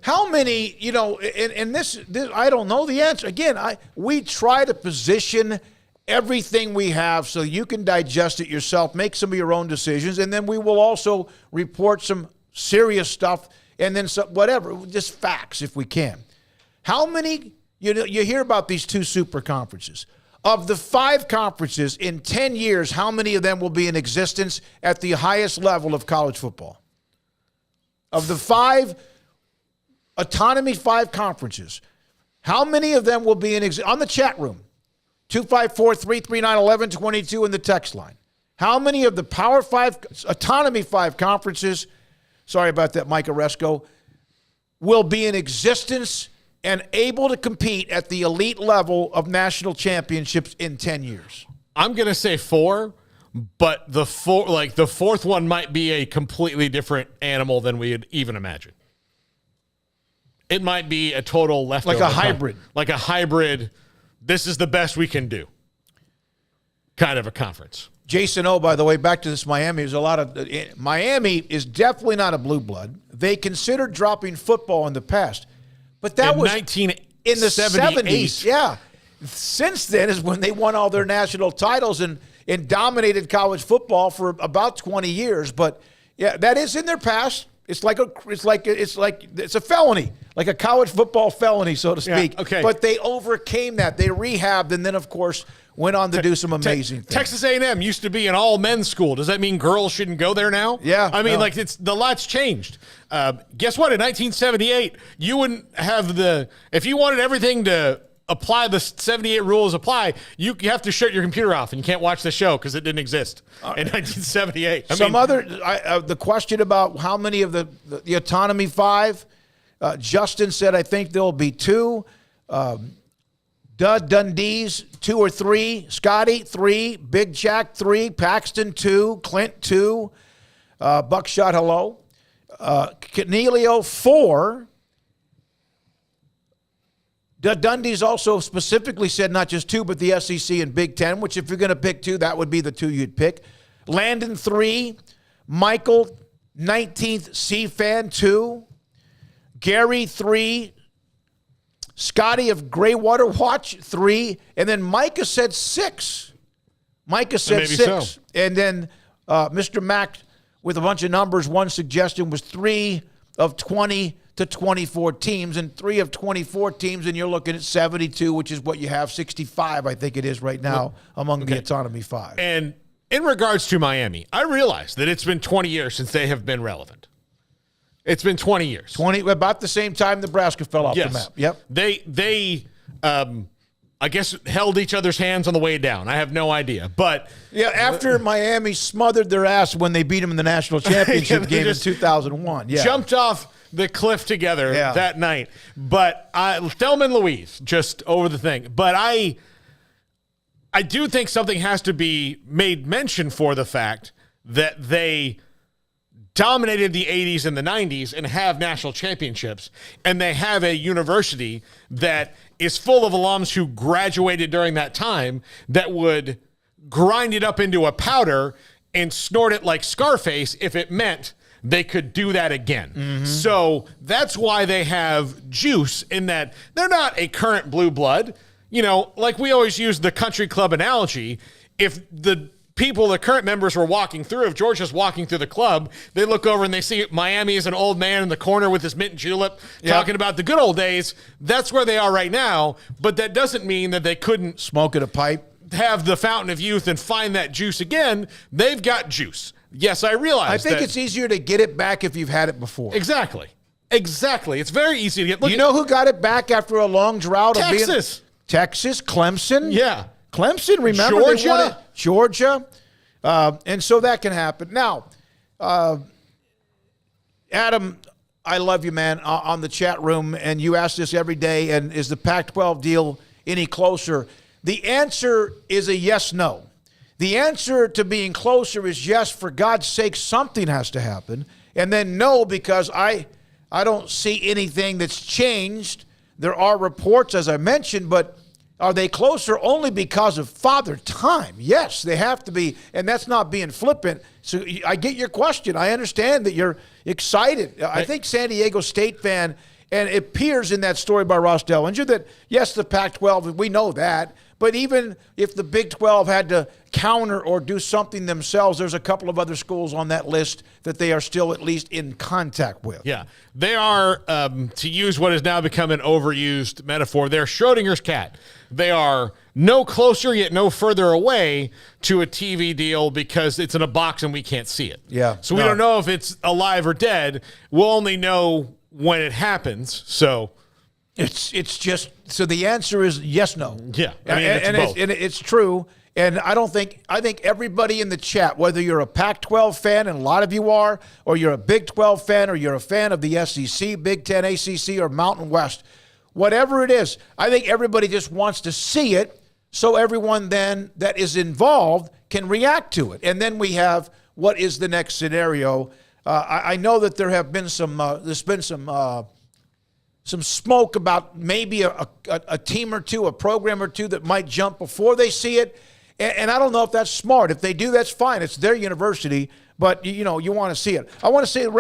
How many, and this I don't know the answer. Again, we try to position everything we have so you can digest it yourself, make some of your own decisions, and then we will also report some serious stuff and then some, whatever, just facts if we can. How many, you hear about these 2 super conferences. Of the 5 conferences in 10 years, how many of them will be in existence at the highest level of college football? Of the 5 autonomy 5 conferences, how many of them will be in existence? On the chat room, 254-339-1122 in the text line. How many of the Power 5, autonomy 5 conferences, sorry about that, Mike Oresco, will be in existence and able to compete at the elite level of national championships in 10 years? I'm going to say 4, but the 4th one might be a completely different animal than we had even imagined. It might be a total leftover. Like a hybrid. Like a hybrid, this is the best we can do kind of a conference. Jason O, by the way, back to this Miami. There's a lot of Miami is definitely not a blue blood. They considered dropping football in the past. But that was in the 70s. Yeah. Since then is when they won all their national titles and dominated college football for about 20 years. But yeah, that is in their past. It's a felony, like a college football felony, so to speak. Yeah, okay. But they overcame that. They rehabbed and then, of course, went on to do some amazing things. Texas A&M used to be an all-men's school. Does that mean girls shouldn't go there now? Yeah. I mean, the lot's changed. Guess what? In 1978, you wouldn't have if you wanted everything to apply the 78 rules apply, you have to shut your computer off and you can't watch the show because it didn't exist in 1978. The question about how many of the autonomy 5, Justin said, I think there'll be 2. Dundee's 2 or 3, Scotty 3, Big Jack 3, Paxton 2, Clint 2, Buckshot hello, Cornelio 4. Dundee's also specifically said not just 2, but the SEC and Big Ten, which if you're going to pick 2, that would be the 2 you'd pick. Landon 3, Michael 19th C-Fan 2, Gary 3, Scotty of Greywater Watch 3, and then Micah said 6. Micah said 6. So. And then Mr. Mack with a bunch of numbers, one suggestion was 3 of 20 to 24 teams, and 3 of 24 teams, and you're looking at 72, which is what you have, 65, I think it is right now, among the Autonomy 5. And in regards to Miami, I realize that it's been 20 years since they have been relevant. It's been 20 years. About the same time Nebraska fell off the map. Yep. They I guess, held each other's hands on the way down. I have no idea. But yeah, after Miami smothered their ass when they beat them in the national championship game in 2001. Yeah. Jumped off the cliff together that night. But Thelma and Louise, just over the thing. But I do think something has to be made mention for the fact that they dominated the 80s and the 90s and have national championships, and they have a university that is full of alums who graduated during that time that would grind it up into a powder and snort it like Scarface if it meant they could do that again. Mm-hmm. So that's why they have juice in that they're not a current blue blood. You know, like we always use the country club analogy. If the people, the current members were walking through, if Georgia's walking through the club, they look over and they see Miami as an old man in the corner with his mint and julep talking about the good old days. That's where they are right now. But that doesn't mean that they couldn't smoke at a pipe, have the fountain of youth and find that juice again. They've got juice. Yes, I realize I think it's easier to get it back if you've had it before. Exactly. It's very easy to get. Look, you know who got it back after a long drought? Texas. Texas, Clemson. Yeah. Clemson, remember? Georgia. Georgia. And so that can happen. Now, Adam, I love you, man, on the chat room, and you ask this every day, and is the Pac-12 deal any closer? The answer is a yes, no. The answer to being closer is yes, for God's sake, something has to happen. And then no, because I don't see anything that's changed. There are reports, as I mentioned, but are they closer only because of Father Time? Yes, they have to be, and that's not being flippant. So I get your question. I understand that you're excited. I think San Diego State fan And it appears in that story by Ross Dellinger that, yes, the Pac-12, we know that, but even if the Big 12 had to counter or do something themselves, there's a couple of other schools on that list that they are still at least in contact with. Yeah. They are, to use what has now become an overused metaphor, they're Schrodinger's cat. They are no closer yet no further away to a TV deal because it's in a box and we can't see it. Yeah. So we don't know if it's alive or dead. We'll only know when it happens. So it's just, so the answer is yes, no. Yeah. I mean, it's both. It's true. And I think everybody in the chat, whether you're a Pac-12 fan, and a lot of you are, or you're a Big 12 fan, or you're a fan of the SEC, Big 10, ACC, or Mountain West, whatever it is, I think everybody just wants to see it so everyone then that is involved can react to it. And then we have what is the next scenario. I know that there have been there's been some smoke about maybe a team or two, a program or two that might jump before they see it. And I don't know if that's smart. If they do, that's fine. It's their university, but you want to see it. I want to say